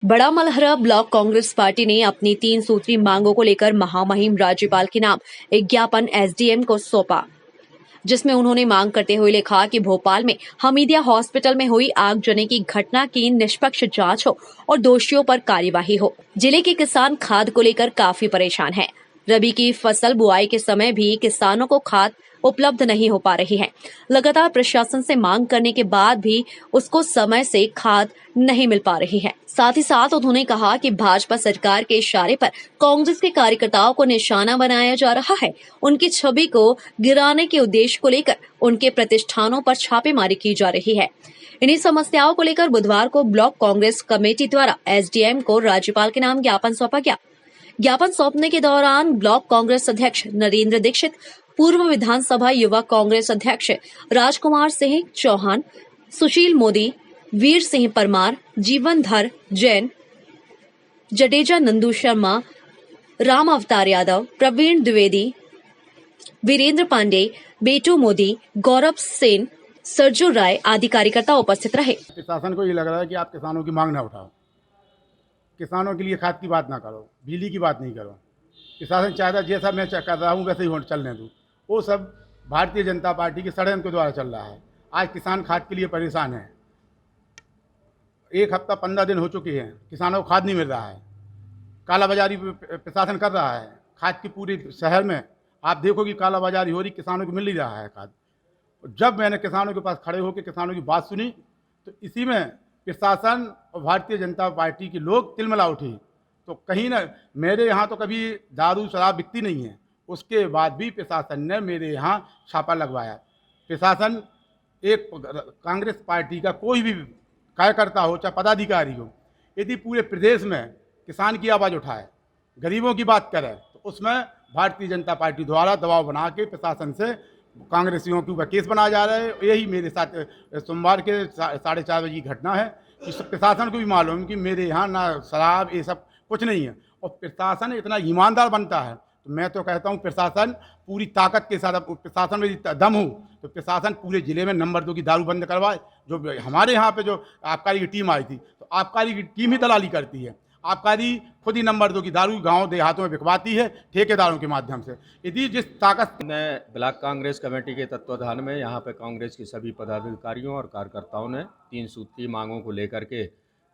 बड़ा Malhara block Congress party ने अपनी 3 सूत्री मांगों को लेकर महामहिम राज्यपाल के नाम एक ज्ञापन एसडीएम को सौंपा, जिसमें उन्होंने मांग करते हुए लिखा कि भोपाल में हमीदिया हॉस्पिटल में हुई आगजनी की घटना की निष्पक्ष जांच हो और दोषियों पर कार्यवाही हो। जिले के किसान खाद को लेकर काफी परेशान हैं। रबी की फसल बुआई के समय भी किसानों को खाद उपलब्ध नहीं हो पा रही है। लगातार प्रशासन से मांग करने के बाद भी उसको समय से खाद नहीं मिल पा रही है। साथ ही साथ उन्होंने कहा कि भाजपा सरकार के इशारे पर कांग्रेस के कार्यकर्ताओं को निशाना बनाया जा रहा है। उनकी छवि को गिराने के उद्देश्य को लेकर उनके प्रतिष्ठानों पर छापेमारी की जा रही है। इन्हीं समस्याओं को लेकर बुधवार को ब्लॉक कांग्रेस कमेटी द्वारा एसडीएम को राज्यपाल के नाम ज्ञापन सौंपा गया। ज्ञापन सौंपने के दौरान ब्लॉक कांग्रेस अध्यक्ष नरेंद्र दीक्षित, पूर्व विधानसभा युवा कांग्रेस अध्यक्ष राजकुमार सिंह चौहान, सुशील मोदी, वीर सिंह परमार, जीवनधर जैन, जडेजा नंदू शर्मा, राम अवतार यादव, प्रवीण द्विवेदी, वीरेंद्र पांडे, बेटू मोदी, गौरव सेन, सरजू राय आदि कार्यकर्ता उपस्थित रहे। शासन को ये लग रहा है कि आप किसानों की मांग ना उठाओ, किसानों के लिए खाद की बात ना करो, बिजली की बात नहीं करो। शासन चाहता जैसा मैं कर रहा हूँ वैसे ही चलने दूँ। वो सब भारतीय जनता पार्टी के षड्यंत्र के द्वारा चल रहा है। आज किसान खाद के लिए परेशान है। 1 हफ्ता 15 दिन हो चुके हैं, किसानों को खाद नहीं मिल रहा है। कालाबाजारी प्रशासन कर रहा है खाद की पूरे शहर में। आप देखो कि कालाबाजारी हो रही, किसानों को मिल नहीं रहा है खाद। जब मैंने किसानों के पास खड़े होकर किसानों की बात सुनी तो इसी में प्रशासन और भारतीय जनता पार्टी के लोग तिलमिला उठी। तो कहीं ना, मेरे यहाँ तो कभी दारू शराब बिकती नहीं है, उसके बाद भी प्रशासन ने मेरे यहाँ छापा लगवाया। प्रशासन एक कांग्रेस पार्टी का कोई भी कार्यकर्ता हो चाहे पदाधिकारी हो, यदि पूरे प्रदेश में किसान की आवाज़ उठाए, गरीबों की बात करे, तो उसमें भारतीय जनता पार्टी द्वारा दबाव बना के प्रशासन से कांग्रेसियों के ऊपर केस बनाया जा रहा है। यही मेरे साथ सोमवार के 4:30 बजे की घटना है कि प्रशासन को भी मालूम कि मेरे यहाँ ना शराब ये सब कुछ नहीं है। और प्रशासन इतना ईमानदार बनता है तो मैं तो कहता हूँ प्रशासन पूरी ताकत के साथ, प्रशासन में दम हो तो प्रशासन पूरे ज़िले में नंबर 2 की दारू बंद करवाए। जो हमारे यहाँ पे जो आबकारी की टीम आई थी, तो आबकारी की टीम ही दलाली करती है। आबकारी खुद ही नंबर 2 की दारू गांव देहातों में बिकवाती है ठेकेदारों के माध्यम से। यदि जिस ताकत ने ब्लॉक कांग्रेस कमेटी के तत्वाधान में यहाँ पे कांग्रेस के सभी पदाधिकारियों और कार्यकर्ताओं ने 3 सूत्री मांगों को लेकर के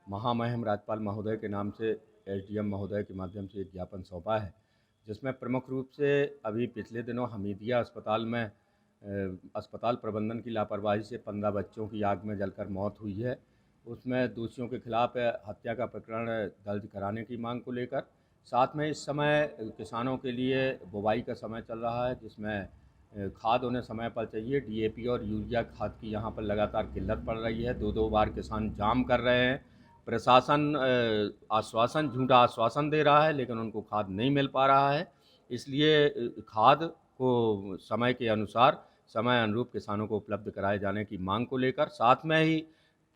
महामहिम राज्यपाल महोदय के नाम से एसडीएम महोदय के माध्यम से एक ज्ञापन सौंपा है, जिसमें प्रमुख रूप से अभी पिछले दिनों हमीदिया अस्पताल में अस्पताल प्रबंधन की लापरवाही से 15 बच्चों की आग में जलकर मौत हुई है। उसमें दोषियों के खिलाफ हत्या का प्रकरण दर्ज कराने की मांग को लेकर, साथ में इस समय किसानों के लिए बुवाई का समय चल रहा है, जिसमें खाद उन्हें समय पर चाहिए। डीएपी और यूरिया खाद की यहाँ पर लगातार किल्लत पड़ रही है। 2-2 बार किसान जाम कर रहे हैं। प्रशासन झूठा आश्वासन दे रहा है, लेकिन उनको खाद नहीं मिल पा रहा है। इसलिए खाद को समय के अनुसार, समय अनुरूप किसानों को उपलब्ध कराए जाने की मांग को लेकर, साथ में ही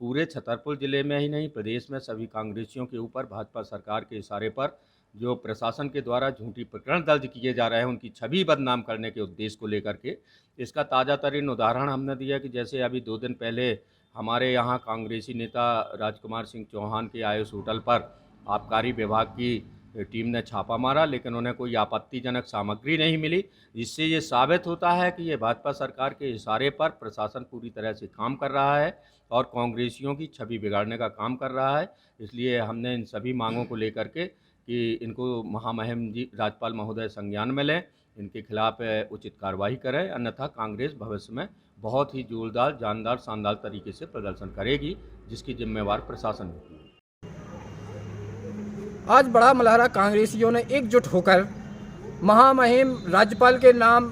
पूरे छतरपुर ज़िले में ही नहीं, प्रदेश में सभी कांग्रेसियों के ऊपर भाजपा सरकार के इशारे पर जो प्रशासन के द्वारा झूठी प्रकरण दर्ज किए जा रहे हैं, उनकी छवि बदनाम करने के उद्देश्य को लेकर के इसका ताज़ा तरीन उदाहरण हमने दिया कि जैसे अभी 2 दिन पहले हमारे यहाँ कांग्रेसी नेता राजकुमार सिंह चौहान के आयुष होटल पर आबकारी विभाग की टीम ने छापा मारा, लेकिन उन्हें कोई आपत्तिजनक सामग्री नहीं मिली, जिससे ये साबित होता है कि ये भाजपा सरकार के इशारे पर प्रशासन पूरी तरह से काम कर रहा है और कांग्रेसियों की छवि बिगाड़ने का काम कर रहा है। इसलिए हमने इन सभी मांगों को लेकर के कि इनको महामहिम जी राज्यपाल महोदय संज्ञान में लें, इनके खिलाफ उचित कार्रवाई करें, अन्यथा कांग्रेस भविष्य में बहुत ही जोरदार, जानदार, शानदार तरीके से प्रदर्शन करेगी, जिसकी जिम्मेवार प्रशासन होगी। आज बड़ा मलहरा कांग्रेसियों ने एकजुट होकर महामहिम राज्यपाल के नाम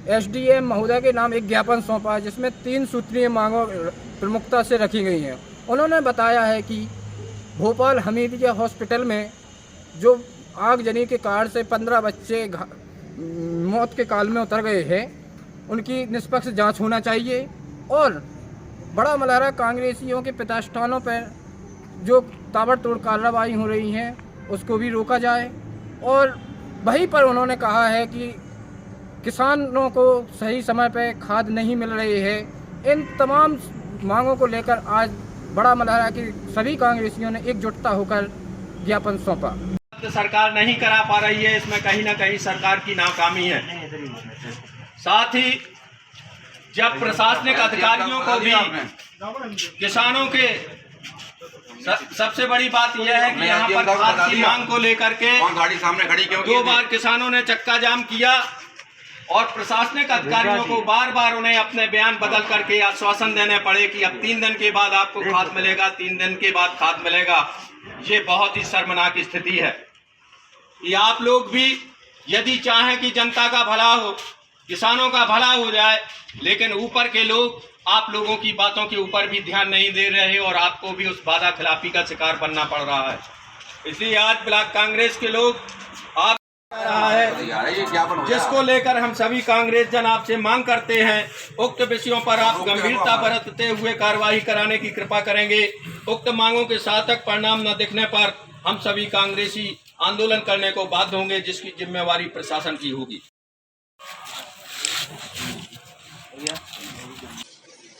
एसडीएम महोदय के नाम एक ज्ञापन सौंपा, जिसमें 3 सूत्रीय मांगों प्रमुखता से रखी गई हैं। उन्होंने बताया है कि भोपाल हमीदिया हॉस्पिटल में जो आगजनी के कारण से 15 बच्चे मौत के काल में उतर गए हैं, उनकी निष्पक्ष जांच होना चाहिए और बड़ा मलहरा कांग्रेसियों के प्रतिष्ठानों पर जो ताबड़तोड़ कार्रवाई हो रही हैं उसको भी रोका जाए। और वहीं पर उन्होंने कहा है कि किसानों को सही समय पर खाद नहीं मिल रही है। इन तमाम मांगों को लेकर आज बड़ा मलहरा की सभी कांग्रेसियों ने एकजुटता होकर ज्ञापन सौंपा। सरकार नहीं करा पा रही है, इसमें कहीं ना कहीं सरकार की नाकामी है। साथ ही जब प्रशासनिक अधिकारियों को भी किसानों के सबसे बड़ी बात यह है कि यहाँ पर खाद की मांग को लेकर के गाड़ी सामने खड़ी क्यों 2 बार किसानों ने चक्का जाम किया और प्रशासनिक अधिकारियों को बार बार उन्हें अपने बयान बदल करके आश्वासन देने पड़े कि अब 3 दिन के बाद आपको खाद मिलेगा, 3 दिन के बाद खाद मिलेगा। ये बहुत ही शर्मनाक स्थिति है। ये आप लोग भी यदि चाहें कि जनता का भला हो, किसानों का भला हो जाए, लेकिन ऊपर के लोग आप लोगों की बातों के ऊपर भी ध्यान नहीं दे रहे और आपको भी उस वादा खिलाफी का शिकार बनना पड़ रहा है। इसलिए आज ब्लॉक कांग्रेस के लोग आप रहा है, जिसको लेकर हम सभी कांग्रेस जन आपसे मांग करते हैं, उक्त विषयों पर आप गंभीरता बरतते हुए कार्रवाई कराने की कृपा करेंगे। उक्त मांगों के सार्थक परिणाम न दिखने पर हम सभी कांग्रेसी आंदोलन करने को बाध्य होंगे, जिसकी जिम्मेवारी प्रशासन की होगी।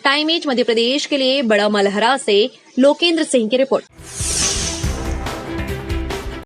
टाइम एज मध्य प्रदेश के लिए बड़ा मलहरा से लोकेंद्र सिंह की रिपोर्ट।